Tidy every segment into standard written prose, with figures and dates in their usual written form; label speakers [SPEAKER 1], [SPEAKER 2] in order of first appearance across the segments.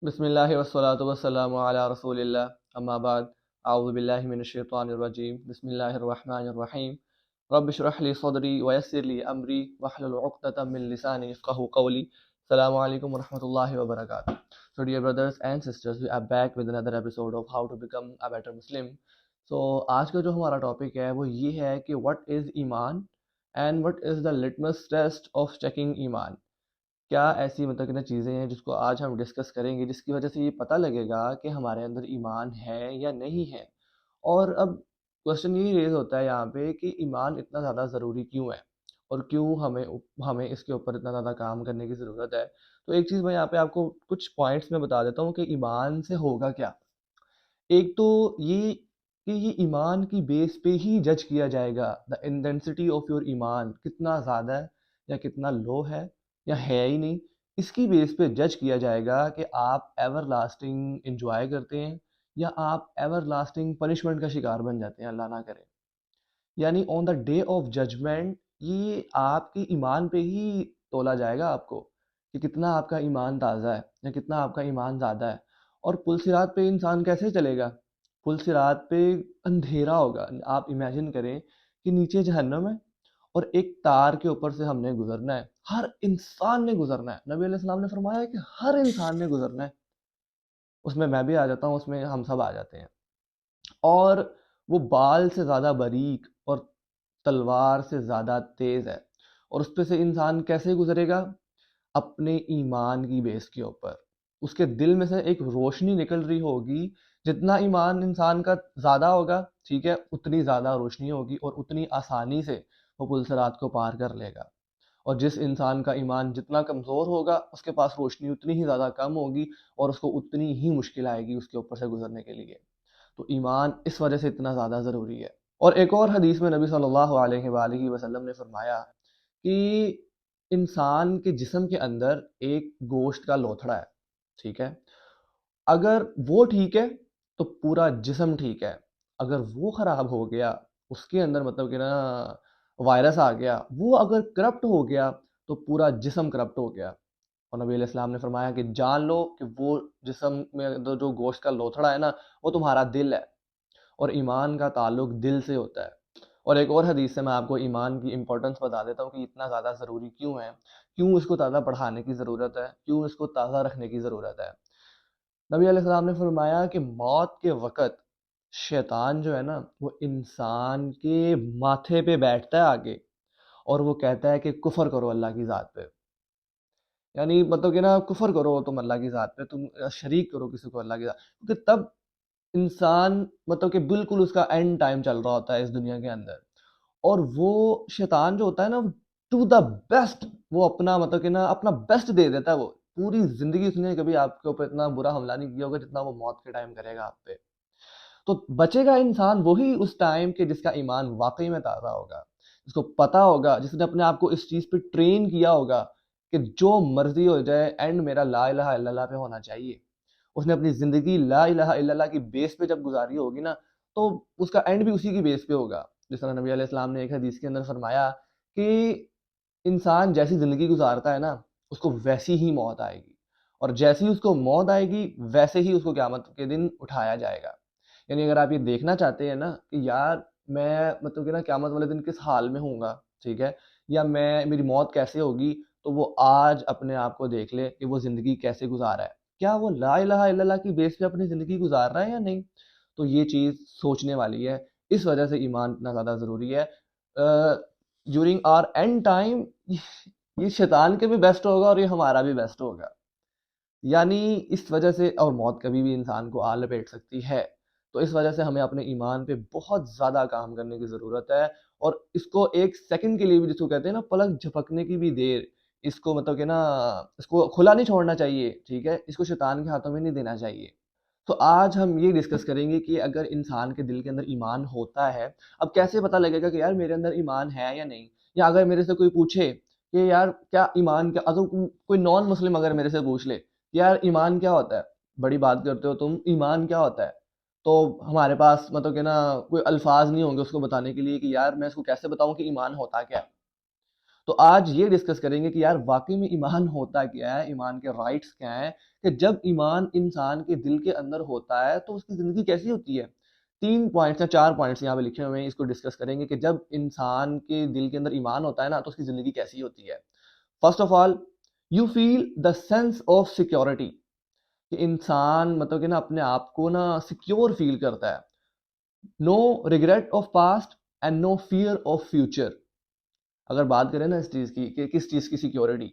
[SPEAKER 1] بسم اللہ والصلاة والسلام علی رسول اللہ اما بعد اعوذ باللہ من الشیطان الرجیم بسم اللہ الرحمن الرحیم رب اشرح لی صدری ویسر لی امری واحلل عقدۃ من لسانی یفقہوا قولی. السلام علیکم ورحمۃ اللہ وبرکاتہ. So dear brothers and sisters, we are back with another episode of how to become a better Muslim. So آج کا جو ہمارا ٹاپک ہے وہ یہ ہے کہ what is ایمان and what is the litmus test of checking ایمان. کیا ایسی کہ چیزیں ہیں جس کو آج ہم ڈسکس کریں گے جس کی وجہ سے یہ پتہ لگے گا کہ ہمارے اندر ایمان ہے یا نہیں ہے. اور اب کوشچن یہ ریز ہوتا ہے یہاں پہ کہ ایمان اتنا زیادہ ضروری کیوں ہے اور کیوں ہمیں اس کے اوپر اتنا زیادہ کام کرنے کی ضرورت ہے. تو ایک چیز میں یہاں پہ آپ کو کچھ پوائنٹس میں بتا دیتا ہوں کہ ایمان سے ہوگا کیا. ایک تو یہ کہ یہ ایمان کی بیس پہ ہی جج کیا جائے گا. دا انٹینسٹی آف یور ایمان کتنا زیادہ ہے یا کتنا لو ہے یا ہے ہی نہیں. اس کی بیس پہ جج کیا جائے گا کہ آپ ایور لاسٹنگ انجوائے کرتے ہیں یا آپ ایور لاسٹنگ پنشمنٹ کا شکار بن جاتے ہیں، اللہ نہ کرے. یعنی آن دا ڈے آف ججمنٹ یہ آپ کے ایمان پہ ہی تولا جائے گا آپ کو کہ کتنا آپ کا ایمان تازہ ہے یا کتنا آپ کا ایمان زیادہ ہے. اور پل صراط پہ انسان کیسے چلے گا؟ پل صراط پہ اندھیرا ہوگا. آپ امیجن کریں کہ نیچے جہنم ہے اور ایک تار کے اوپر سے ہم نے گزرنا ہے. ہر انسان نے گزرنا ہے. نبی علیہ السلام نے فرمایا کہ ہر انسان نے گزرنا ہے. اس میں بھی آ جاتا ہوں، اس میں ہم سب آ جاتے ہیں. اور وہ بال سے زیادہ باریک اور تلوار سے زیادہ تیز ہے. اور اس پہ سے انسان کیسے گزرے گا؟ اپنے ایمان کی بیس کے اوپر. اس کے دل میں سے ایک روشنی نکل رہی ہوگی. جتنا ایمان انسان کا زیادہ ہوگا، ٹھیک ہے، اتنی زیادہ روشنی ہوگی اور اتنی آسانی سے وہ پل صراط کو پار کر لے گا. اور جس انسان کا ایمان جتنا کمزور ہوگا اس کے پاس روشنی اتنی ہی زیادہ کم ہوگی اور اس کو اتنی ہی مشکل آئے گی اس کے اوپر سے گزرنے کے لیے. تو ایمان اس وجہ سے اتنا زیادہ ضروری ہے. اور ایک اور حدیث میں نبی صلی اللہ علیہ وآلہ وسلم نے فرمایا کہ انسان کے جسم کے اندر ایک گوشت کا لوتھڑا ہے، ٹھیک ہے. اگر وہ ٹھیک ہے تو پورا جسم ٹھیک ہے. اگر وہ خراب ہو گیا، اس کے اندر کہ نا وائرس آ گیا، وہ اگر کرپٹ ہو گیا تو پورا جسم کرپٹ ہو گیا. اور نبی علیہ السلام نے فرمایا کہ جان لو کہ وہ جسم میں جو گوشت کا لوتھڑا ہے نا، وہ تمہارا دل ہے. اور ایمان کا تعلق دل سے ہوتا ہے. اور ایک اور حدیث سے میں آپ کو ایمان کی امپورٹنس بتا دیتا ہوں کہ اتنا زیادہ ضروری کیوں ہے، کیوں اس کو تازہ پڑھانے کی ضرورت ہے، کیوں اس کو تازہ رکھنے کی ضرورت ہے. نبی علیہ السلام نے فرمایا کہ موت کے وقت شیطان جو ہے نا وہ انسان کے ماتھے پہ بیٹھتا ہے آگے اور وہ کہتا ہے کہ کفر کرو اللہ کی ذات پہ. یعنی کہ نا کفر کرو تم اللہ کی ذات پہ، تم شریک کرو کسی کو اللہ کی ذات، کیونکہ تب انسان کہ بالکل اس کا اینڈ ٹائم چل رہا ہوتا ہے اس دنیا کے اندر. اور وہ شیطان جو ہوتا ہے نا ٹو دا بیسٹ، وہ اپنا کہ نا اپنا بیسٹ دے دیتا ہے. وہ پوری زندگی اس نے کبھی آپ کے اوپر اتنا برا حملہ نہیں کیا ہوگا جتنا وہ موت کے ٹائم کرے گا آپ پہ. تو بچے گا انسان وہی اس ٹائم کہ جس کا ایمان واقعی میں تازہ ہوگا، جس کو پتا ہوگا، جس نے اپنے آپ کو اس چیز پہ ٹرین کیا ہوگا کہ جو مرضی ہو جائے اینڈ میرا لا الہ الا اللہ پہ ہونا چاہیے. اس نے اپنی زندگی لا الہ الا اللہ کی بیس پہ جب گزاری ہوگی نا تو اس کا اینڈ بھی اسی کی بیس پہ ہوگا. جس طرح نبی علیہ السلام نے ایک حدیث کے اندر فرمایا کہ انسان جیسی زندگی گزارتا ہے نا اس کو ویسی ہی موت آئے گی، اور جیسی اس کو موت آئے گی ویسے ہی اس کو قیامت کے دن اٹھایا جائے گا. یعنی اگر آپ یہ دیکھنا چاہتے ہیں نا کہ یار میں کہ نا قیامت والے دن کس حال میں ہوں گا، ٹھیک ہے، یا میری موت کیسے ہوگی، تو وہ آج اپنے آپ کو دیکھ لے کہ وہ زندگی کیسے گزارا ہے. کیا وہ لا الہ الا اللہ کی بیس پہ اپنی زندگی گزار رہا ہے یا نہیں؟ تو یہ چیز سوچنے والی ہے. اس وجہ سے ایمان اتنا زیادہ ضروری ہے. ڈیورنگ آر اینڈ ٹائم یہ شیطان کے بھی بیسٹ ہوگا اور یہ ہمارا بھی بیسٹ ہوگا. یعنی اس وجہ سے، اور موت کبھی بھی انسان کو آ لپیٹ سکتی ہے، تو اس وجہ سے ہمیں اپنے ایمان پہ بہت زیادہ کام کرنے کی ضرورت ہے. اور اس کو ایک سیکنڈ کے لیے بھی، جس کو کہتے ہیں نا پلک جھپکنے کی بھی دیر، اس کو کہ نا اس کو کھلا نہیں چھوڑنا چاہیے، ٹھیک ہے، اس کو شیطان کے ہاتھوں میں نہیں دینا چاہیے. تو آج ہم یہ ڈسکس کریں گے کہ اگر انسان کے دل کے اندر ایمان ہوتا ہے، اب کیسے پتہ لگے گا کہ یار میرے اندر ایمان ہے یا نہیں. یا اگر میرے سے کوئی پوچھے کہ یار کیا ایمان، کیا اگر کوئی نان مسلم اگر میرے سے پوچھ لے یار ایمان کیا ہوتا ہے، بڑی بات کرتے ہو تم، ایمان کیا ہوتا ہے، تو ہمارے پاس کہ نا کوئی الفاظ نہیں ہوں گے اس کو بتانے کے لیے کہ یار میں اس کو کیسے بتاؤں کہ ایمان ہوتا کیا ہے. تو آج یہ ڈسکس کریں گے کہ یار واقعی میں ایمان ہوتا کیا ہے، ایمان کے رائٹس کیا ہیں، کہ جب ایمان انسان کے دل کے اندر ہوتا ہے تو اس کی زندگی کیسی ہوتی ہے۔ 3 پوائنٹس یا 4 پوائنٹس یہاں پہ لکھے ہوئے ہیں، اس کو ڈسکس کریں گے کہ جب انسان کے دل کے اندر ایمان ہوتا ہے نا تو اس کی زندگی کیسی ہوتی ہے۔ First of all you feel the sense of security, کہ انسان مطلب کہ نا اپنے آپ کو نا سیکیور فیل کرتا ہے۔ No regret of past and no fear of future. اگر بات کریں نا اس چیز کی کہ کس چیز کی سیکیورٹی،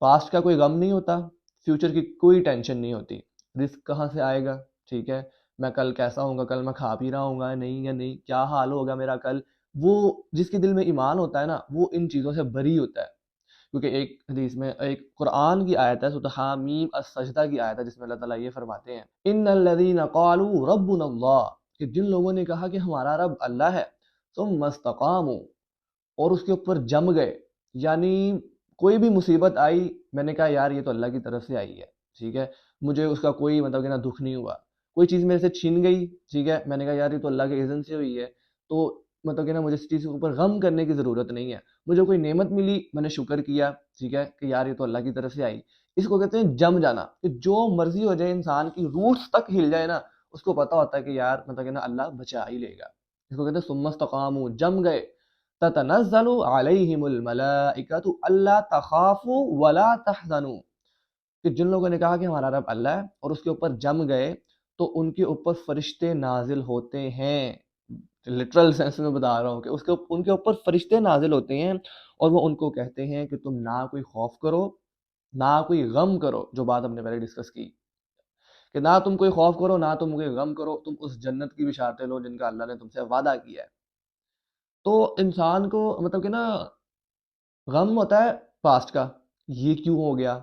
[SPEAKER 1] پاسٹ کا کوئی غم نہیں ہوتا، فیوچر کی کوئی ٹینشن نہیں ہوتی، رزق کہاں سے آئے گا، ٹھیک ہے، میں کل کیسا ہوں گا، کل میں کھا پی رہا ہوں گا نہیں یا نہیں، کیا حال ہوگا میرا کل، وہ جس کے دل میں ایمان ہوتا ہے نا وہ ان چیزوں سے بری ہوتا ہے۔ کیونکہ ایک حدیث میں ایک قرآن کی آیت ہے، سورۃ حامیم السجدہ کی آیت ہے، جس میں اللہ تعالیٰ یہ فرماتے ہیں ان الذین قالوا ربنا اللہ، کہ جن لوگوں نے کہا کہ ہمارا رب اللہ ہے، ثم استقاموا، اور اس کے اوپر جم گئے، یعنی کوئی بھی مصیبت آئی میں نے کہا یار یہ تو اللہ کی طرف سے آئی ہے، ٹھیک ہے، مجھے اس کا کوئی مطلب کہ نا دکھ نہیں ہوا، کوئی چیز میرے سے چھین گئی، ٹھیک ہے، میں نے کہا یار یہ تو اللہ کے اذن سے ہوئی ہے، تو مطلب کہ نا مجھے اس چیز کے اوپر غم کرنے کی ضرورت نہیں ہے، مجھے کوئی نعمت ملی میں نے شکر کیا، ٹھیک ہے، کہ یار یہ تو اللہ کی طرف سے آئی۔ اس کو کہتے ہیں جم جانا، کہ جو مرضی ہو جائے انسان کی روٹس تک ہل جائے نا، اس کو پتا ہوتا ہے کہ یار مطلب کہ نا اللہ بچا ہی لے گا۔ اس کو کہتے ہیں ثم استقاموا، جم گئے، تتنزل علیہم الملائکۃ الا تخافوا ولا تحزنوا، کہ جن لوگوں نے کہا کہ ہمارا رب اللہ ہے اور اس کے اوپر جم گئے تو ان کے اوپر فرشتے نازل ہوتے ہیں، لٹرل سینس میں بتا رہا ہوں کہ ان کے اوپر فرشتے نازل ہوتے ہیں اور وہ ان کو کہتے ہیں کہ تم نہ کوئی خوف کرو نہ کوئی غم کرو، جو بات ہم نے پہلے ڈسکس کی کہ نہ تم کوئی خوف کرو نہ تم کوئی غم کرو، تم اس جنت کی بشارتیں لو جن کا اللہ نے تم سے وعدہ کیا ہے۔ تو انسان کو مطلب کہ نا غم ہوتا ہے پاسٹ کا، یہ کیوں ہو گیا،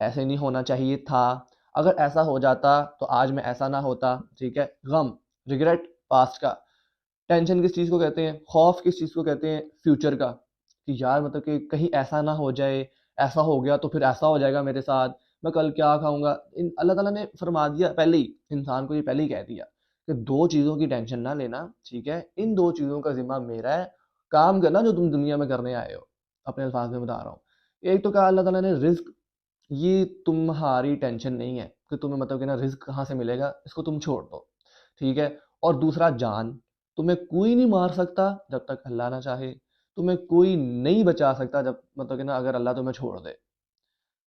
[SPEAKER 1] ایسے نہیں ہونا چاہیے تھا، اگر ایسا ہو جاتا تو آج میں ایسا نہ ہوتا، ٹھیک ہے، غم، ریگریٹ پاسٹ کا۔ ٹینشن کس چیز کو کہتے ہیں، خوف کس چیز کو کہتے ہیں، فیوچر کا، کہ یار مطلب کہ کہیں ایسا نہ ہو جائے، ایسا ہو گیا تو پھر ایسا ہو جائے گا میرے ساتھ، میں کل کیا کھاؤں گا۔ اللہ تعالیٰ نے فرما دیا پہلے ہی، انسان کو یہ پہلے ہی کہہ دیا کہ 2 چیزوں کی ٹینشن نہ لینا، ٹھیک ہے، ان 2 چیزوں کا ذمہ میرا ہے، کام کرنا جو تم دنیا میں کرنے آئے ہو۔ اپنے الفاظ میں بتا رہا ہوں، ایک تو کہا اللہ تعالیٰ نے رزق، یہ تمہاری ٹینشن نہیں ہے کہ تمہیں مطلب کہ نا رزق کہاں سے ملے گا، اس کو تم چھوڑ دو، ٹھیک ہے، اور دوسرا جان، تمہیں کوئی نہیں مار سکتا جب تک اللہ نہ چاہے، تمہیں کوئی نہیں بچا سکتا جب مطلب کہ نا اگر اللہ تمہیں چھوڑ دے،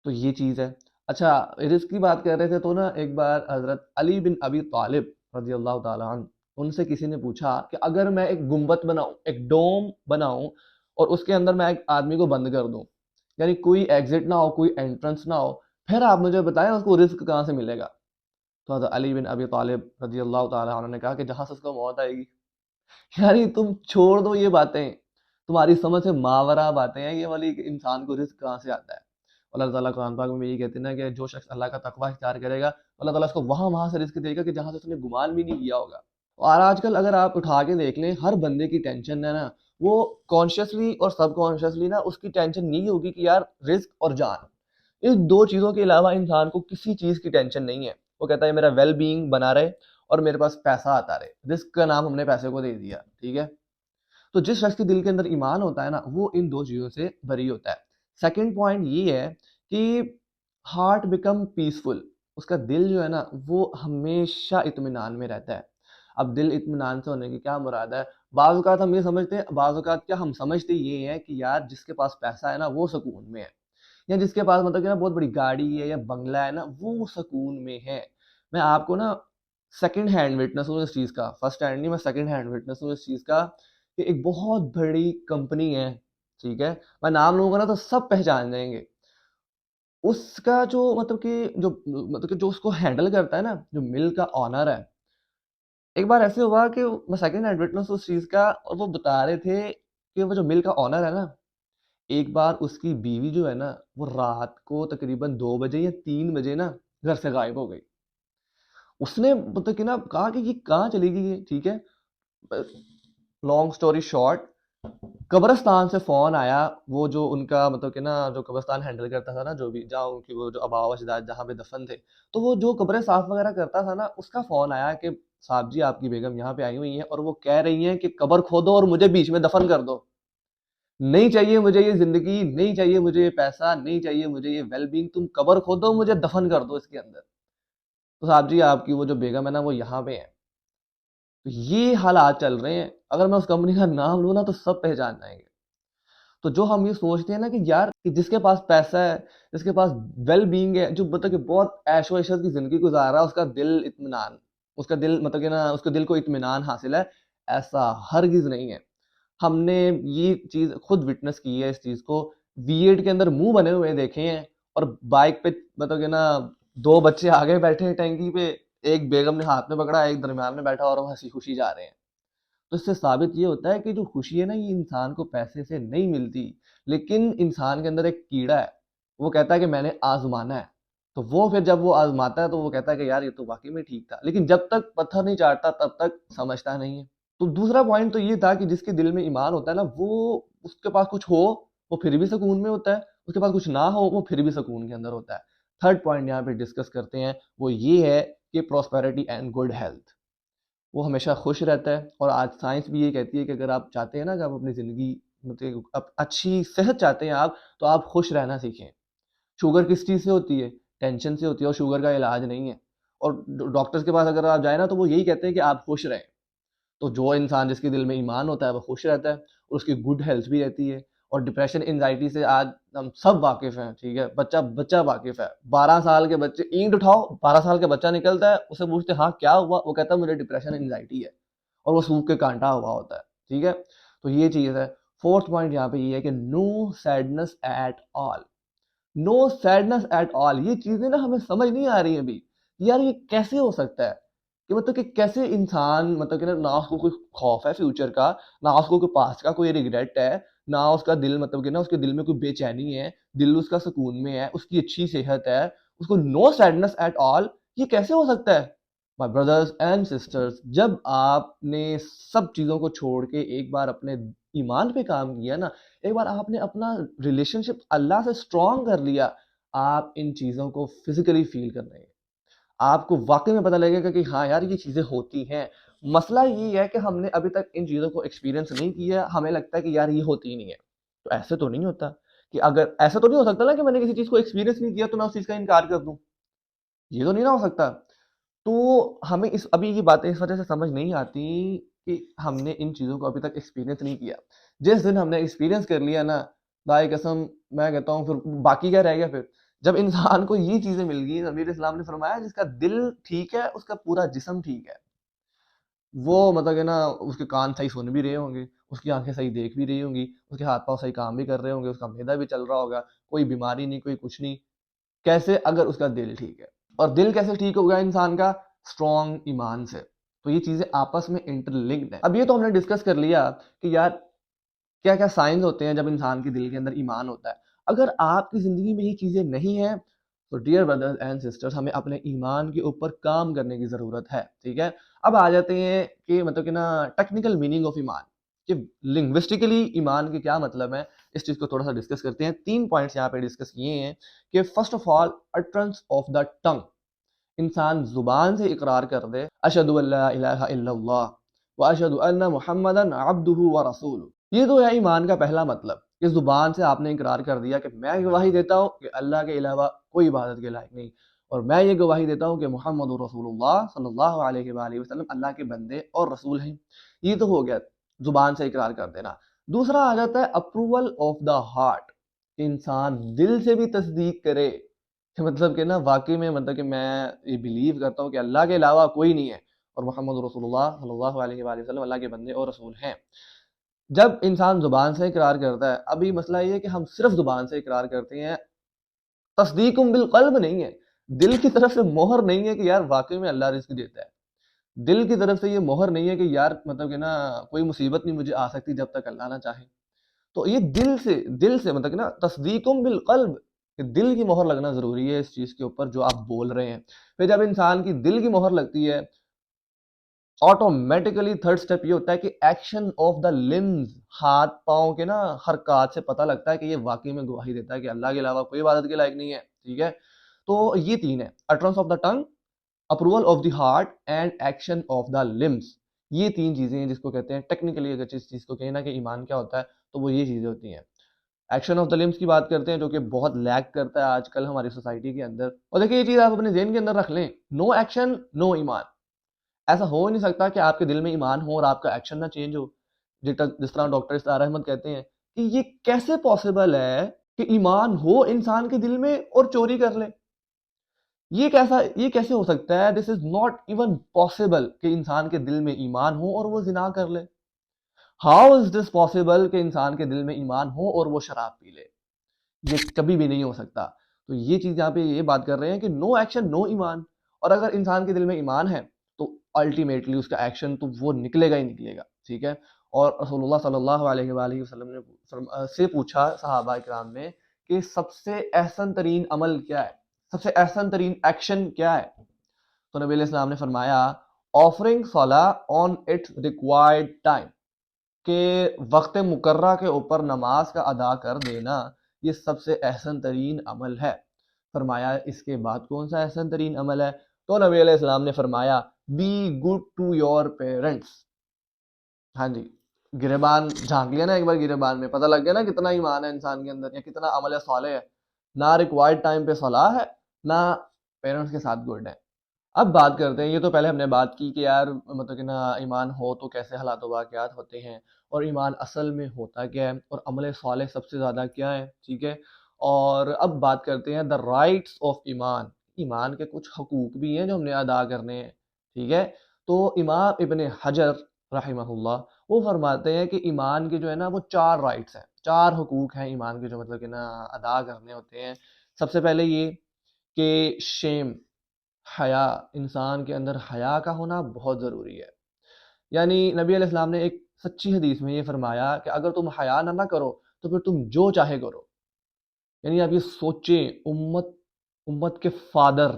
[SPEAKER 1] تو یہ چیز ہے۔ اچھا، رزق کی بات کر رہے تھے تو نا ایک بار حضرت علی بن ابی طالب رضی اللہ تعالیٰ عنہ، ان سے کسی نے پوچھا کہ اگر میں ایک گنبد بناؤں، ایک ڈوم بناؤں اور اس کے اندر میں ایک آدمی کو بند کر دوں، یعنی کوئی ایگزٹ نہ ہو، کوئی انٹرنس نہ ہو، پھر آپ مجھے بتائیں اس کو رزق کہاں سے ملے گا؟ تو حضرت علی بن ابی طالب رضی اللہ تعالیٰ عنہ نے کہا کہ جہاں سے اس کو موت آئے گی۔ یعنی تم چھوڑ دو یہ باتیں، تمہاری سمجھ سے ماورا باتیں ہیں یہ والی، کہ انسان کو رزق کہاں سے آتا ہے۔ اللہ تعالیٰ قرآن پاک میں یہ کہتے ہیں نا کہ جو شخص اللہ کا تقوی اختیار کرے گا اللہ تعالیٰ اس کو وہاں سے رزق دے گا کہ جہاں سے اس نے گمان بھی نہیں کیا ہوگا۔ اور آج کل اگر آپ اٹھا کے دیکھ لیں، ہر بندے کی ٹینشن ہے نا، وہ کانشیسلی اور سب کانشیسلی نا اس کی ٹینشن نہیں ہوگی کہ یار رزق اور جان، اس 2 چیزوں کے علاوہ انسان کو کسی چیز کی ٹینشن نہیں ہے۔ وہ کہتا ہے میرا ویل بینگ بنا رہے اور میرے پاس پیسہ آتا رہے، رزق کا نام ہم نے پیسے کو دے دیا، ٹھیک ہے۔ تو جس شخص کے دل کے اندر ایمان ہوتا ہے نا وہ ان 2 چیزوں سے بری ہوتا ہے۔ سیکنڈ پوائنٹ یہ ہے کہ ہارٹ بیکم پیسفل، اس کا دل جو ہے نا وہ ہمیشہ اطمینان میں رہتا ہے۔ اب دل اطمینان سے ہونے کی کیا مراد ہے؟ بعض اوقات ہم یہ سمجھتے ہیں، بعض اوقات کیا ہم سمجھتے یہ ہے کہ یار جس کے پاس پیسہ ہے نا وہ سکون میں ہے، یا جس کے پاس مطلب کہ نا بہت بڑی گاڑی ہے یا بنگلہ ہے نا وہ سکون میں ہے۔ میں آپ کو نا سیکنڈ ہینڈ وٹنس ہوں اس چیز کا، فرسٹ ہینڈ نہیں، میں سیکنڈ ہینڈ وٹنس ہوں اس چیز کا، کہ ایک بہت بڑی کمپنی ہے، ٹھیک ہے، میں نام لوں گا نا تو سب پہچان جائیں گے، اس کا جو مطلب کہ جو اس کو ہینڈل کرتا ہے نا، جو مل کا آنر ہے، ایک بار ایسے ہوا کہ میں سیکنڈ ہینڈ وٹنس اس چیز کا، اور وہ بتا رہے تھے کہ وہ جو مل کا آنر ہے نا، ایک بار اس کی بیوی جو ہے نا وہ رات کو تقریباً 2 بجے یا 3 بجے نا گھر سے غائب ہو گئی۔ اس نے مطلب کہ نا کہا کہ یہ کہاں چلی گئی ہے، ٹھیک ہے، لانگ سٹوری شارٹ، قبرستان سے فون آیا، وہ جو ان کا مطلب کہ نا جو قبرستان ہینڈل کرتا تھا نا، جو بھی جہاں ان کی وہ جو آباء و اجداد جہاں پہ دفن تھے، تو وہ جو قبریں صاف وغیرہ کرتا تھا نا، اس کا فون آیا کہ صاحب جی آپ کی بیگم یہاں پہ آئی ہوئی ہیں اور وہ کہہ رہی ہیں کہ قبر کھودو اور مجھے بیچ میں دفن کر دو۔ نہیں چاہیے مجھے یہ زندگی، نہیں چاہیے مجھے یہ پیسہ، نہیں چاہیے مجھے یہ ویل بینگ، تم قبر کھودو مجھے دفن کر دو اس کے اندر. تو صاحب جی آپ کی وہ جو بیگم ہے نا وہ یہاں پہ ہے. تو یہ حالات چل رہے ہیں. اگر میں اس کمپنی کا نام لوں نا تو سب پہچان جائیں گے. تو جو ہم یہ سوچتے ہیں نا کہ یار کہ جس کے پاس پیسہ ہے، جس کے پاس ویل بینگ ہے، جو مطلب کہ بہت عیش و عشرت کی زندگی گزار رہا ہے، اس کا دل اطمینان، اس کا دل مطلب کہ نا اس کے دل کو اطمینان حاصل ہے، ایسا ہرگز نہیں ہے. ہم نے یہ چیز خود وٹنس کی ہے. اس چیز کو V8 کے اندر منہ بنے ہوئے دیکھے ہیں، اور بائک پہ مطلب کہ نا 2 بچے آگے بیٹھے ہیں ٹینکی پہ، ایک بیگم نے ہاتھ میں پکڑا، ایک درمیان میں بیٹھا، اور وہ ہنسی خوشی جا رہے ہیں. تو اس سے ثابت یہ ہوتا ہے کہ جو خوشی ہے نا یہ انسان کو پیسے سے نہیں ملتی، لیکن انسان کے اندر ایک کیڑا ہے، وہ کہتا ہے کہ میں نے آزمانا ہے. تو وہ پھر جب وہ آزماتا ہے تو وہ کہتا ہے کہ یار یہ تو واقعی میں ٹھیک تھا، لیکن جب تک پتھر نہیں چاٹتا تب تک سمجھتا نہیں ہے. تو دوسرا پوائنٹ تو یہ تھا کہ جس کے دل میں ایمان ہوتا ہے نا، وہ اس کے پاس کچھ ہو وہ پھر بھی سکون میں ہوتا ہے، اس کے پاس کچھ نہ ہو وہ پھر بھی سکون کے اندر ہوتا ہے. تھرڈ پوائنٹ یہاں پہ ڈسکس کرتے ہیں، وہ یہ ہے کہ پراسپیرٹی اینڈ گڈ ہیلتھ. وہ ہمیشہ خوش رہتا ہے. اور آج سائنس بھی یہ کہتی ہے کہ اگر آپ چاہتے ہیں نا کہ آپ اپنی زندگی مطلب اچھی صحت چاہتے ہیں آپ، تو آپ خوش رہنا سیکھیں. شوگر کس چیز سے ہوتی ہے؟ ٹینشن سے ہوتی ہے، اور شوگر کا علاج نہیں ہے. اور ڈاکٹرز کے پاس اگر آپ جائیں نا تو وہ یہی کہتے ہیں کہ آپ خوش رہیں. تو جو انسان جس کے دل میں ایمان ہوتا ہے وہ خوش رہتا ہے، اور اس کی گڈ ہیلتھ بھی رہتی ہے. اور ڈپریشن انزائٹی سے آج ہم سب واقف ہیں، ٹھیک ہے، بچہ بچہ واقف ہے. 12 سال کے بچے اینٹ اٹھاؤ، 12 سال کا بچہ نکلتا ہے، اسے پوچھتے ہاں کیا ہوا، وہ کہتا ہے مجھے ڈپریشن انزائٹی ہے، اور وہ سوکھ کے کانٹا ہوا ہوتا ہے. ٹھیک ہے، تو یہ چیز ہے. فورتھ پوائنٹ یہاں پہ یہ ہے کہ no sadness at all. No sadness at all. یہ چیزیں نا ہمیں سمجھ نہیں آ رہی ہیں ابھی. یار یہ کیسے ہو سکتا ہے کہ مطلب کہ کیسے انسان مطلب کہ نہ اس کو کوئی خوف ہے فیوچر کا، نہ اس کو کوئی پاسٹ کا کوئی ریگریٹ ہے، نہ اس کا دل مطلب کہ نا اس کے دل میں کوئی بے چینی ہے، دل اس کا سکون میں ہے، اس کی اچھی صحت ہے، اس کو نو سیڈنس ایٹ آل. یہ کیسے ہو سکتا ہے؟ مائی بردرز اینڈ سسٹرز، جب آپ نے سب چیزوں کو چھوڑ کے ایک بار اپنے ایمان پہ کام کیا نا، ایک بار آپ نے اپنا ریلیشن شپ اللہ سے اسٹرانگ کر لیا، آپ ان چیزوں کو فزیکلی فیل کر رہے ہیں. آپ کو واقعی میں پتہ لگے گا کہ ہاں یار یہ چیزیں ہوتی ہیں. مسئلہ یہ ہے کہ ہم نے ابھی تک ان چیزوں کو ایکسپیرینس نہیں کیا. ہمیں لگتا ہے کہ یار یہ ہوتی ہی نہیں ہے. تو ایسے تو نہیں ہوتا کہ اگر ایسا تو نہیں ہو سکتا نا کہ میں نے کسی چیز کو ایکسپیرینس نہیں کیا تو میں اس چیز کا انکار کر دوں. یہ تو نہیں نہ ہو سکتا. تو ہمیں ابھی یہ باتیں اس وجہ سے سمجھ نہیں آتی کہ ہم نے ان چیزوں کو ابھی تک ایکسپیرینس نہیں کیا. جس دن ہم نے ایکسپیرینس کر لیا نا، خدائے قسم میں کہتا ہوں پھر باقی کیا رہ گیا. پھر جب انسان کو یہ چیزیں مل گئی، نبی علیہ السلام نے فرمایا جس کا دل ٹھیک ہے اس کا پورا جسم ٹھیک ہے. وہ مطلب کہ نا اس کے کان صحیح سن بھی رہے ہوں گے، اس کی آنکھیں صحیح دیکھ بھی رہی ہوں گی، اس کے ہاتھ پاؤں صحیح کام بھی کر رہے ہوں گے، اس کا معدہ بھی چل رہا ہوگا، کوئی بیماری نہیں، کوئی کچھ نہیں. کیسے؟ اگر اس کا دل ٹھیک ہے. اور دل کیسے ٹھیک ہوگا انسان کا؟ اسٹرانگ ایمان سے. تو یہ چیزیں آپس میں انٹر لنکڈ ہیں. اب یہ تو ہم نے ڈسکس کر لیا کہ یار کیا کیا سائنز ہوتے ہیں جب انسان کے دل کے اندر ایمان ہوتا ہے. اگر آپ کی زندگی میں یہ چیزیں نہیں ہیں تو ڈیئر بردرز اینڈ سسٹرز، ہمیں اپنے ایمان کے اوپر کام کرنے کی ضرورت ہے. ٹھیک ہے، اب آ جاتے ہیں کہ مطلب کہ نا ٹیکنیکل میننگ آف ایمان، کہ لنگوسٹکلی ایمان کے کیا مطلب ہے. اس چیز کو تھوڑا سا ڈسکس کرتے ہیں. 3 پوائنٹس یہاں پہ ڈسکس کیے ہیں کہ first of all utterance of the tongue. انسان زبان سے اقرار کر دے اشہد ان لا الہ الا اللہ واشہد ان محمدا عبدہ ورسولہ. یہ تو ہے ایمان کا پہلا مطلب کہ زبان سے آپ نے اقرار کر دیا کہ میں گواہی دیتا ہوں کہ اللہ کے علاوہ کوئی عبادت کے لائق نہیں، اور میں یہ گواہی دیتا ہوں کہ محمد رسول اللہ صلی اللہ علیہ وآلہ وسلم اللہ کے بندے اور رسول ہیں. یہ تو ہو گیا زبان سے اقرار کر دینا. دوسرا آ جاتا ہے اپروول آف دا ہارٹ، کہ انسان دل سے بھی تصدیق کرے کہ مطلب کہ نا واقعی میں مطلب کہ میں یہ بلیو کرتا ہوں کہ اللہ کے علاوہ کوئی نہیں ہے، اور محمد رسول اللہ صلی اللہ علیہ وآلہ وسلم اللہ کے بندے اور رسول ہیں. جب انسان زبان سے اقرار کرتا ہے، ابھی مسئلہ یہ ہے کہ ہم صرف زبان سے اقرار کرتے ہیں، تصدیق بالقلب نہیں ہے. دل کی طرف سے مہر نہیں ہے کہ یار واقعی میں اللہ رزق دیتا ہے. دل کی طرف سے یہ مہر نہیں ہے کہ یار مطلب کہ نا کوئی مصیبت نہیں مجھے آ سکتی جب تک اللہ نہ چاہے. تو یہ دل سے مطلب کہ نا تصدیق بالقلب، کہ دل کی مہر لگنا ضروری ہے اس چیز کے اوپر جو آپ بول رہے ہیں. پھر جب انسان کی دل کی مہر لگتی ہے، آٹومیٹیکلی تھرڈ سٹیپ یہ ہوتا ہے کہ ایکشن آف دا لمز، ہاتھ پاؤں کے نا حرکات سے پتہ لگتا ہے کہ یہ واقعی میں گواہی دیتا ہے کہ اللہ کے علاوہ کوئی عبادت کے لائق نہیں ہے. ٹھیک ہے، تو یہ 3 ہے، utterance of the tongue, approval of the heart and action of the limbs. یہ 3 چیزیں ہیں جس کو کہتے ہیں ٹیکنیکلی، اگر اس چیز کو کہیں نا کہ ایمان کیا ہوتا ہے تو وہ یہ چیزیں ہوتی ہیں. ایکشن آف دا لمس کی بات کرتے ہیں جو کہ بہت لیک کرتا ہے آج کل ہماری سوسائٹی کے اندر. اور دیکھیں یہ چیز آپ اپنے ذہن کے اندر رکھ لیں, نو ایکشن نو ایمان. ایسا ہو نہیں سکتا کہ آپ کے دل میں ایمان ہو اور آپ کا ایکشن نہ چینج ہو. جس طرح ڈاکٹر استار احمد کہتے ہیں کہ یہ کیسے پاسبل ہے کہ ایمان ہو انسان کے دل میں اور چوری کر لے. یہ کیسے ہو سکتا ہے؟ دس از ناٹ ایون پاسبل کہ انسان کے دل میں ایمان ہو اور وہ زنا کر لے. ہاؤ از دس پاسبل کہ انسان کے دل میں ایمان ہو اور وہ شراب پی لے؟ یہ کبھی بھی نہیں ہو سکتا. تو یہ چیز یہاں پہ یہ بات کر رہے ہیں کہ نو ایکشن نو ایمان. اور اگر انسان کے دل میں ایمان ہے تو الٹیمیٹلی اس کا ایکشن تو وہ نکلے گا ہی نکلے گا. ٹھیک ہے. اور رسول اللہ صلی اللہ علیہ وآلہ وسلم نے سے پوچھا صحابہ کرام نے کہ سب سے احسن ترین عمل کیا ہے, سب سے احسن ترین ایکشن کیا ہے؟ تو نبی علیہ السلام نے فرمایا آفرنگ صلاح آن اٹس ریکوائرڈ ٹائم, کہ وقت مقررہ کے اوپر نماز کا ادا کر دینا یہ سب سے احسن ترین عمل ہے. فرمایا اس کے بعد کون سا احسن ترین عمل ہے؟ تو نبی علیہ السلام نے فرمایا be good to your parents. ہاں جی, گریبان جھانک لیا نا ایک بار, گریبان میں پتہ لگ گیا نا کتنا ایمان ہے انسان کے اندر یا کتنا عمل صالح ہے. نہ ریکوائرڈ ٹائم پہ صلاح ہے, نہ پیرنٹس کے ساتھ گڈ ہے. اب بات کرتے ہیں, یہ تو پہلے ہم نے بات کی کہ یار مطلب کہ نا ایمان ہو تو کیسے حالات و واقعات ہوتے ہیں, اور ایمان اصل میں ہوتا کیا ہے, اور عمل صالح سب سے زیادہ کیا ہے. ٹھیک ہے. اور اب بات کرتے ہیں دا رائٹس آف ایمان. ایمان کے کچھ حقوق بھی ہیں جو ہم نے ادا کرنے ہیں. ٹھیک ہے. تو امام ابن حجر رحمہ اللہ وہ فرماتے ہیں کہ ایمان کے جو ہے نا وہ 4 رائٹس ہیں, 4 حقوق ہیں ایمان کے جو مطلب کہ نا ادا کرنے ہوتے ہیں. سب سے پہلے یہ کہ شیم, حیا, انسان کے اندر حیا کا ہونا بہت ضروری ہے. یعنی نبی علیہ السلام نے ایک سچی حدیث میں یہ فرمایا کہ اگر تم حیا نہ کرو تو پھر تم جو چاہے کرو. یعنی آپ یہ سوچیں, امت کے فادر,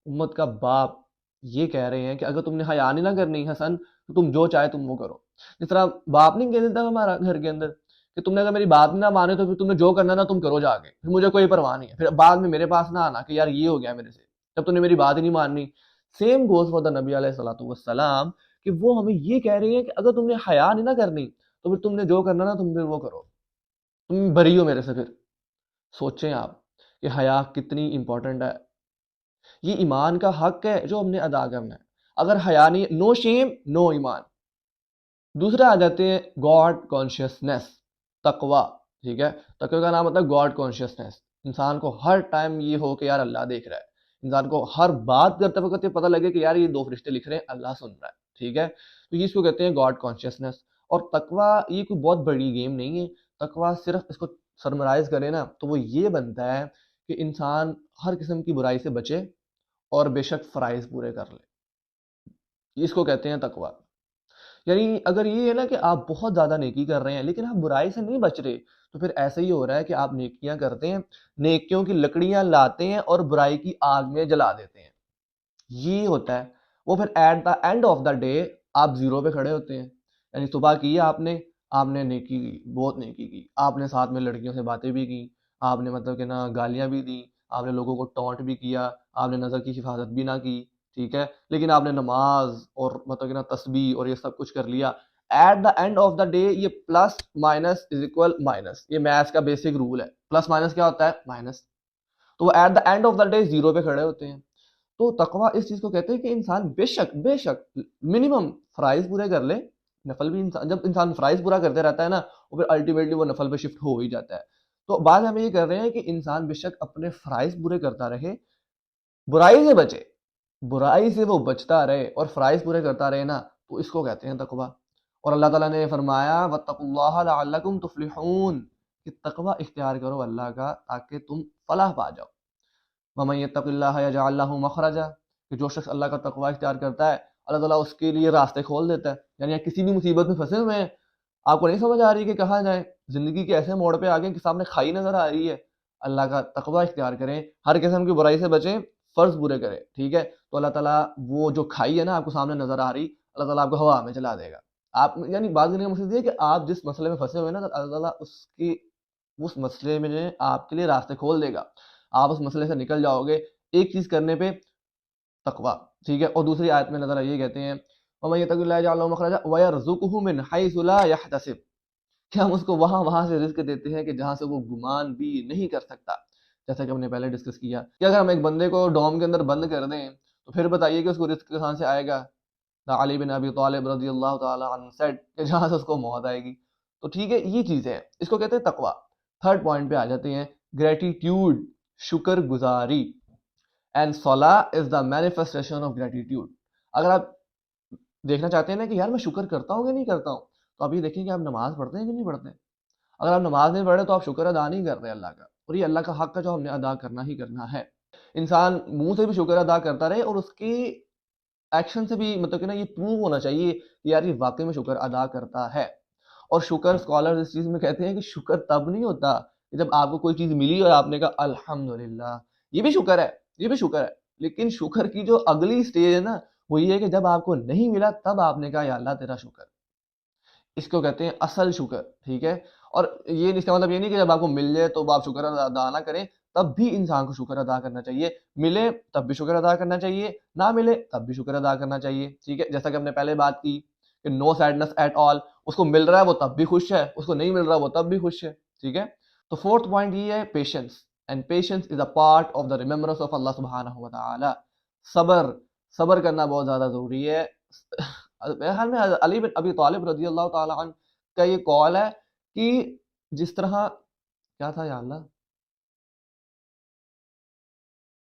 [SPEAKER 1] امت کا باپ یہ کہہ رہے ہیں کہ اگر تم نے حیا نہیں نہ کرنی حسن تو تم جو چاہے تم وہ کرو. جس طرح باپ نہیں کہہ دیتا ہمارا گھر کے اندر کہ تم نے اگر میری بات نہ مانے تو پھر تم نے جو کرنا نا تم کرو جا کے, پھر مجھے کوئی پرواہ نہیں ہے, پھر بعد میں میرے پاس نہ آنا کہ یار یہ ہو گیا میرے سے جب تم نے میری بات ہی نہیں ماننی. سیم گوز فار دا نبی علیہ الصلوۃ والسلام کہ وہ ہمیں یہ کہہ رہی ہیں کہ اگر تم نے حیا نہیں نہ کرنی تو پھر تم نے جو کرنا نا تم پھر وہ کرو, تم بری ہو میرے سے. پھر سوچیں آپ کہ حیا کتنی امپورٹنٹ ہے. یہ ایمان کا حق ہے جو ہم نے ادا کرنا ہے. اگر حیا نہیں, نو شیم نو ایمان. دوسرا آ جاتے ہیں گاڈ کانشیسنیس, تقوی. ٹھیک ہے. تقوی کا نام ہوتا ہے گاڈ کانشیسنیس. انسان کو ہر ٹائم یہ ہو کہ یار اللہ دیکھ رہا ہے. انسان کو ہر بات کرتے وقت یہ پتہ لگے کہ یار یہ 2 فرشتے لکھ رہے ہیں, اللہ سن رہا ہے. ٹھیک ہے. تو یہ اس کو کہتے ہیں گاڈ کانشیسنیس. اور تقوی یہ کوئی بہت بڑی گیم نہیں ہے. تقوی صرف اس کو سرمرائز کرے نا تو وہ یہ بنتا ہے کہ انسان ہر قسم کی برائی سے بچے اور بے شک فرائض پورے کر لے. اس کو کہتے ہیں تقوی. یعنی اگر یہ ہے نا کہ آپ بہت زیادہ نیکی کر رہے ہیں لیکن آپ برائی سے نہیں بچ رہے تو پھر ایسا ہی ہو رہا ہے کہ آپ نیکیاں کرتے ہیں, نیکیوں کی لکڑیاں لاتے ہیں اور برائی کی آگ میں جلا دیتے ہیں. یہ ہوتا ہے. وہ پھر at the end of the day آپ زیرو پہ کھڑے ہوتے ہیں. یعنی صبح کی آپ نے نیکی کی, بہت نیکی کی, آپ نے ساتھ میں لڑکیوں سے باتیں بھی کی, آپ نے مطلب کہ نا گالیاں بھی دی, آپ نے لوگوں کو ٹونٹ بھی کیا, آپ نے نظر کی حفاظت بھی نہ کی. ٹھیک ہے. لیکن آپ نے نماز اور مطلب کہ نا تسبیح اور یہ سب کچھ کر لیا. At the end of the day یہ plus minus is equal minus, یہ میتھس کا بیسک رول ہے. پلس مائنس کیا ہوتا ہے؟ مائنس. تو وہ at the end of the day zero پہ کھڑے ہوتے ہیں. تو تقوی اس چیز کو کہتے ہیں کہ انسان بے شک منیمم فرائض پورے کر لے. نفل بھی جب انسان فرائض پورا کرتے رہتا ہے نا وہ پھر الٹیمیٹلی وہ نفل پہ شفٹ ہو ہی جاتا ہے. تو بعد ہمیں یہ کر رہے ہیں کہ انسان بے شک اپنے فرائض پورے کرتا رہے, برائی سے بچے, برائی سے وہ بچتا رہے اور فرائض پورے کرتا رہے نا, تو اس کو کہتے ہیں تقوی. اور اللہ تعالیٰ نے فرمایا واتقوا اللہ لعلکم تفلحون, کہ تقوی اختیار کرو اللہ کا تاکہ تم فلاح پا جاؤ. وَمَن يَتَّقِ اللَّهَ يَجْعَل لَّهُ مَخْرَجًا, کہ جو شخص اللہ کا تقوی اختیار کرتا ہے اللہ تعالیٰ اس کے لیے راستے کھول دیتا ہے. یعنی آپ کسی بھی مصیبت میں پھنسے ہوئے ہیں, آپ کو نہیں سمجھ آ رہی کہ کہاں جائیں, زندگی کے ایسے موڑ پہ آ گئے کہ سامنے کھائی نظر آ رہی ہے, اللہ کا تقوی اختیار کریں, ہر قسم کی برائی سے بچیں, فرض پورے کریں. ٹھیک ہے. تو اللہ تعالیٰ وہ جو کھائی ہے نا آپ کو سامنے نظر آ رہی, اللہ تعالیٰ آپ کو ہوا میں چلا دے گا. آپ یعنی بات کرنے کا مقصد یہ ہے کہ آپ جس مسئلے میں پھنسے ہوئے ہیں نا اللہ تعالیٰ اس مسئلے میں آپ کے لیے راستے کھول دے گا, آپ اس مسئلے سے نکل جاؤ گے ایک چیز کرنے پہ, تقوی. ٹھیک ہے. اور دوسری آیت میں اللہ تعالیٰ یہ کہتے ہیں وَمَن يَتَّقِ اللَّهَ يَجْعَل لَّهُ مَخْرَجًا وَيَرْزُقْهُ مِنْ حَيْثُ لَا يَحْتَسِبُ, کہ ہم اس کو وہاں سے رزق دیتے ہیں کہ جہاں سے وہ گمان بھی نہیں کر سکتا، جیسا کہ ہم نے پہلے ڈسکس کیا کہ اگر ہم ایک بندے کو ڈوم کے اندر بند کر دیں تو پھر بتائیے کہ اس کو رزق کہاں سے آئے گا؟ علی بن ابی طالب رضی اللہ تعالی عنہ سیڈ کہ جہاں سے اس کو موت آئے گی. تو ٹھیک ہے، یہ چیزیں ہیں، اس کو کہتے ہیں تقوی. تھرڈ پوائنٹ پہ آ جاتے ہیں، گریٹیٹیوڈ، شکر گزاری. اینڈ صلاح از دا مینیفیسٹیشن آف گریٹیٹیوڈ. اگر آپ دیکھنا چاہتے ہیں نا کہ یار میں شکر کرتا ہوں کہ نہیں کرتا ہوں، تو آپ یہ دیکھیں کہ آپ نماز پڑھتے ہیں کہ نہیں پڑھتے ہیں. اگر آپ نماز نہیں پڑھ رہے تو آپ شکر ادا نہیں کر رہے اللہ کا، اور یہ اللہ کا حق ہے جو ہم نے ادا کرنا ہی کرنا ہے. انسان منہ سے بھی شکر ادا کرتا رہے اور اس کی ایکشن سے بھی مطلب کہ نا یہ پروو ہونا چاہیے کہ یار یہ واقعی میں شکر ادا کرتا ہے. اور شکر اسکالر اس چیز میں کہتے ہیں کہ شکر تب نہیں ہوتا کہ جب آپ کو کوئی چیز ملی اور آپ نے کہا الحمدللہ، یہ بھی شکر ہے، یہ بھی شکر ہے، لیکن شکر کی جو اگلی سٹیج ہے نا وہ یہ ہے کہ جب آپ کو نہیں ملا تب آپ نے کہا یا اللہ تیرا شکر. اس کو کہتے ہیں اصل شکر. ٹھیک ہے، اور یہ اس کا مطلب یہ نہیں کہ جب آپ کو مل جائے تو آپ شکر ادا نہ کریں، تب بھی انسان کو شکر ادا کرنا چاہیے. ملے تب بھی شکر ادا کرنا چاہیے، نہ ملے تب بھی شکر ادا کرنا چاہیے. ٹھیک ہے، جیسا کہ ہم نے پہلے بات کی کہ نو سیڈنس ایٹ آل، اس کو مل رہا ہے وہ تب بھی خوش ہے، اس کو نہیں مل رہا وہ تب بھی خوش ہے. ٹھیک ہے، تو فورتھ پوائنٹ یہ ہے patience. And patience is a part of the remembrance آف اللہ سبحانہ و تعالی. صبر کرنا بہت زیادہ ضروری ہے. میرے خیال میں علی بن ابی طالب رضی اللہ تعالی عنہ کا یہ قول ہے کہ جس طرح کیا تھا یا اللہ،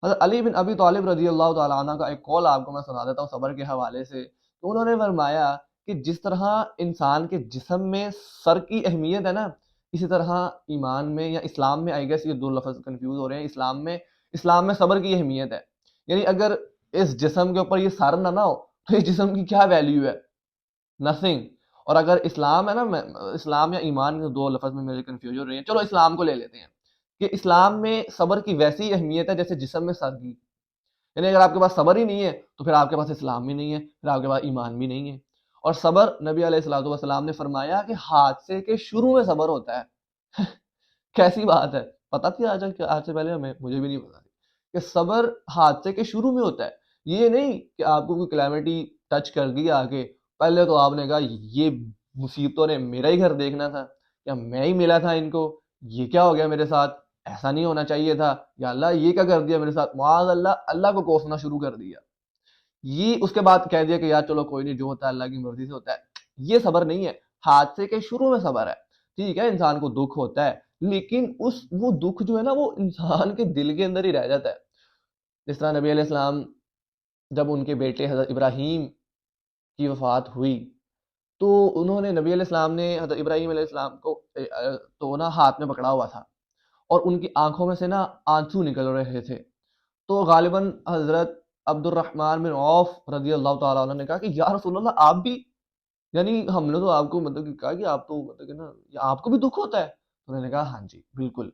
[SPEAKER 1] حضرت علی بن ابی طالب رضی اللہ تعالی عنہ کا ایک قول آپ کو میں سنا دیتا ہوں صبر کے حوالے سے. تو انہوں نے فرمایا کہ جس طرح انسان کے جسم میں سر کی اہمیت ہے نا، اسی طرح ایمان میں یا اسلام میں، آئی گیس یہ دو لفظ کنفیوز ہو رہے ہیں، اسلام میں صبر کی اہمیت ہے. یعنی اگر اس جسم کے اوپر یہ سر نہ ہو تو اس جسم کی کیا ویلیو ہے؟ نتھنگ. اور اگر اسلام ہے نا، اسلام یا ایمان کے دو لفظ میں میرے کنفیوژن ہو رہی ہیں، چلو اسلام کو لے لیتے ہیں کہ اسلام میں صبر کی ویسی اہمیت ہے جیسے جسم میں سر کی. یعنی اگر آپ کے پاس صبر ہی نہیں ہے تو پھر آپ کے پاس اسلام بھی نہیں ہے، پھر آپ کے پاس ایمان بھی نہیں ہے. اور صبر، نبی علیہ الصلوۃ والسلام نے فرمایا کہ حادثے کے شروع میں صبر ہوتا ہے. کیسی بات ہے، پتہ تھی آج سے پہلے مجھے بھی نہیں پتا تھی کہ صبر حادثے کے شروع میں ہوتا ہے. یہ نہیں کہ آپ کو کوئی کلیمٹی ٹچ کر گئی آگے، پہلے تو آپ نے کہا یہ مصیبتوں نے میرا ہی گھر دیکھنا تھا یا میں ہی ملا تھا ان کو، یہ کیا ہو گیا میرے ساتھ، ایسا نہیں ہونا چاہیے تھا، یا اللہ یہ کیا کر دیا میرے ساتھ، معاذ اللہ، اللہ کو کوسنا شروع کر دیا. یہ اس کے بعد کہہ دیا کہ یار چلو کوئی نہیں، جو ہوتا ہے اللہ کی مرضی سے ہوتا ہے. یہ صبر نہیں ہے، حادثے کے شروع میں صبر ہے. ٹھیک ہے، انسان کو دکھ ہوتا ہے لیکن وہ دکھ جو ہے نا وہ انسان کے دل کے اندر ہی رہ جاتا ہے. جس طرح نبی علیہ السلام جب ان کے بیٹے حضرت ابراہیم کی وفات ہوئی تو انہوں نے، نبی علیہ السلام نے حضرت ابراہیم علیہ السلام کو تو نا ہاتھ میں پکڑا ہوا تھا اور ان کی آنکھوں میں سے نا آنسو نکل رہے تھے. تو غالباً حضرت عبد الرحمن بن عوف رضی اللہ تعالیٰ عنہ نے کہا کہ یا رسول اللہ آپ بھی، یعنی ہم نے تو آپ کو مطلب کہ کہا کہ آپ تو مطلب کہ نا آپ کو بھی دکھ ہوتا ہے. تو انہوں نے کہا ہاں جی بالکل،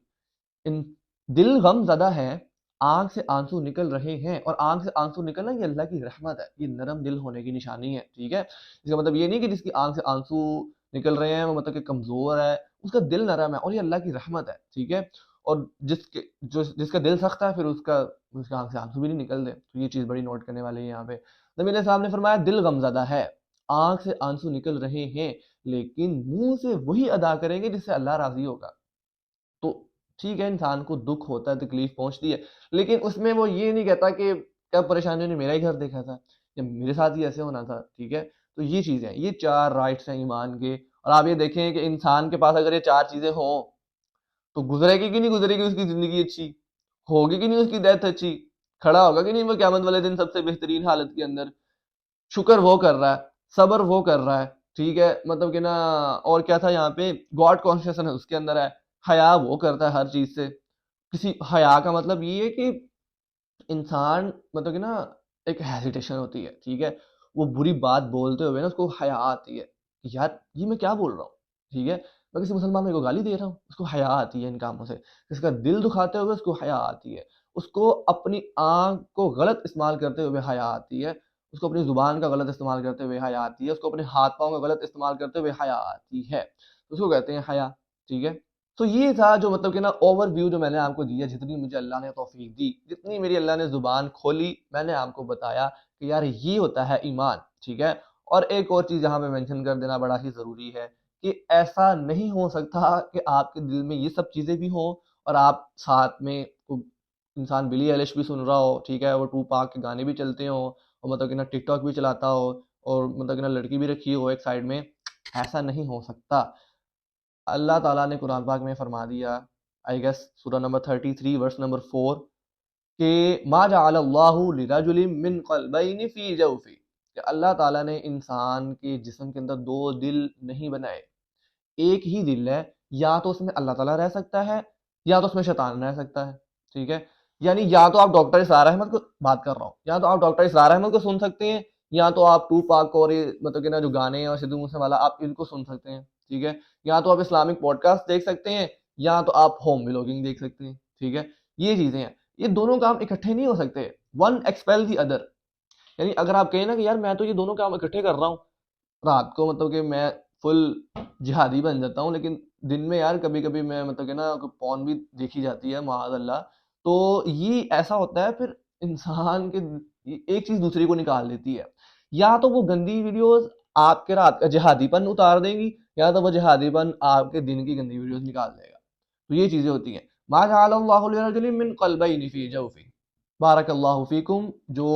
[SPEAKER 1] ان دل غم زدہ ہے، آنکھ سے آنسو نکل رہے ہیں، اور آنکھ سے آنسو نکلنا یہ اللہ کی رحمت ہے، یہ نرم دل ہونے کی نشانی ہے. ٹھیک ہے، اس کا مطلب یہ نہیں کہ جس کی آنکھ سے آنسو نکل رہے ہیں وہ مطلب کہ کمزور ہے، اس کا دل نرم ہے اور یہ اللہ کی رحمت ہے. ٹھیک ہے، اور جس کا دل سخت ہے پھر اس کا آنکھ سے آنسو بھی نہیں نکلتے. تو یہ چیز بڑی نوٹ کرنے والی ہے یہاں پہ. نبی علیہ السلام نے فرمایا دل غم زدہ ہے، آنکھ سے آنسو نکل رہے ہیں، لیکن منہ سے وہی ادا کریں گے جس سے اللہ راضی ہوگا. تو ٹھیک ہے، انسان کو دکھ ہوتا ہے، تکلیف پہنچتی ہے، لیکن اس میں وہ یہ نہیں کہتا کہ کب پریشانیوں نے میرا ہی گھر دیکھا تھا یا میرے ساتھ ہی ایسے ہونا تھا. ٹھیک ہے، تو یہ چیزیں، یہ چار رائٹس ہیں ایمان کے. اور آپ یہ دیکھیں کہ انسان کے پاس اگر یہ چار چیزیں ہوں تو گزرے گی کہ نہیں گزرے گی اس کی زندگی اچھی، ہوگی کہ نہیں اس کی ڈیتھ اچھی، کھڑا ہوگا کہ نہیں وہ قیامت والے دن سب سے بہترین حالت کے اندر. شکر وہ کر رہا ہے، صبر وہ کر رہا ہے. ٹھیک ہے، مطلب کہ نا، اور کیا تھا یہاں پہ، گاڈ کانشیسنس ہے اس کے اندر ہے، حیا وہ کرتا ہے ہر چیز سے. کسی حیا کا مطلب یہ ہے کہ انسان مطلب کہ نا ایک ہیزیٹیشن ہوتی ہے. ٹھیک ہے، وہ بری بات بولتے ہوئے نا اس کو حیا آتی ہے کہ یار یہ میں کیا بول رہا ہوں. ٹھیک ہے، میں کسی مسلمان کو گالی دے رہا ہوں، اس کو حیا آتی ہے ان کاموں سے. اس کا دل دکھاتے ہوئے اس کو حیا آتی ہے. اس کو اپنی آنکھ کو غلط استعمال کرتے ہوئے حیا آتی ہے. اس کو اپنی زبان کا غلط استعمال کرتے ہوئے حیا آتی ہے. اس کو اپنے ہاتھ پاؤں کا غلط استعمال کرتے ہوئے حیا آتی ہے. اس کو کہتے ہیں حیا. ٹھیک ہے، تو یہ تھا جو مطلب کہ نا اوور ویو جو میں نے آپ کو دیا، جتنی مجھے اللہ نے توفیق دی، جتنی میری اللہ نے زبان کھولی، میں نے آپ کو بتایا کہ یار یہ ہوتا ہے ایمان. ٹھیک ہے، اور ایک اور چیز یہاں پہ مینشن کر دینا بڑا ہی ضروری ہے کہ ایسا نہیں ہو سکتا کہ آپ کے دل میں یہ سب چیزیں بھی ہوں اور آپ ساتھ میں انسان بلی ایلش بھی سن رہا ہو، ٹھیک ہے، وہ ٹو پاک کے گانے بھی چلتے ہوں اور مطلب کہ نا ٹک ٹاک بھی چلاتا ہو اور مطلب کہ نا لڑکی بھی رکھی ہو ایک سائڈ میں. ایسا نہیں ہو سکتا. اللہ تعالیٰ نے قرآن پاک میں فرما دیا، آئی گیس سورہ نمبر 33 ورس نمبر 4، کہ ما جعل اللہ لرجل من قلبین فی جوفی، کہ اللہ تعالیٰ نے انسان کے جسم کے اندر دو دل نہیں بنائے، ایک ہی دل ہے. یا تو اس میں اللہ تعالیٰ رہ سکتا ہے یا تو اس میں شیطان رہ سکتا ہے، ٹھیک ہے. یعنی یا تو آپ ڈاکٹر اسرار احمد کو بات کر رہا ہوں، یا تو آپ ڈاکٹر اسرار احمد کو سن سکتے ہیں، یا تو آپ ٹو پاک اور مطلب کہ نا جو گانے ہیں اور سدھو موسے والا آپ ان کو سن سکتے ہیں، ٹھیک ہے. یا تو آپ اسلامک پوڈ کاسٹ دیکھ سکتے ہیں یا تو آپ ہوم ولاگنگ دیکھ سکتے ہیں، ٹھیک ہے. یہ چیزیں ہیں، یہ دونوں کام اکٹھے نہیں ہو سکتے. One expel the other. یعنی اگر آپ کہیں نا کہ یار میں تو یہ دونوں کام اکٹھے کر رہا ہوں، رات کو مطلب کہ میں فل جہادی بن جاتا ہوں، لیکن دن میں یار کبھی کبھی میں مطلب کہ نا پون بھی دیکھی جاتی ہے معاذ اللہ، تو یہ ایسا ہوتا ہے پھر انسان کے ایک چیز دوسری کو نکال دیتی ہے. یا تو وہ گندی ویڈیوز آپ کے رات کا جہادی پن اتار دیں گی، یا تو وہ جہادی پن آپ کے دن کی گندی ویڈیوز نکال دے گا. تو یہ چیزیں ہوتی ہیں. ما جعل اللہ لرجل من قلبین فی جوفی. بارک اللہ فیکم. جو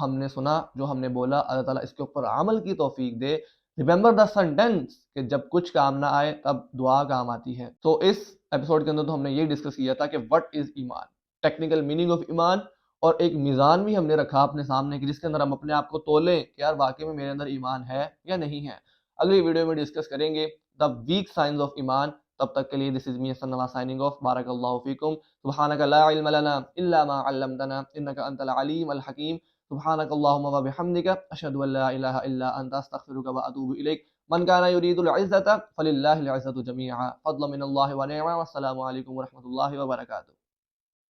[SPEAKER 1] ہم نے سنا، جو ہم نے بولا، اللہ تعالیٰ اس کے اوپر عمل کی توفیق دے. ریمبر دا سینٹینس کہ جب کچھ کام نہ آئے تب دعا کام آتی ہے. تو اس ایپیسوڈ کے اندر تو ہم نے یہ ڈسکس کیا تھا کہ وٹ از ایمان، ٹیکنیکل میننگ آف ایمان، اور ایک میزان بھی ہم نے رکھا اپنے سامنے کہ جس کے اندر ہم اپنے آپ کو تولیں کہ یار واقعی میں میرے اندر ایمان ہے یا نہیں ہے. اگلی ویڈیو میں ڈسکس کریں گے دا ویک سائنز آف ایمان. تب تک کے لیے دس از می حسن نواز سائننگ آف. بارک اللہ فیکم. سبحانک لا علم لنا الا ما علمتنا انک انت العلیم الحکیم. سبحانک اللہم و بحمدک اشہد ان لا الہ الا انت استغفرک و اتوب الیک. من کان یرید العزة فللہ العزة جمیعا فضلا من اللہ ونعما. والسلام علیکم ورحمۃ اللہ وبرکاتہ.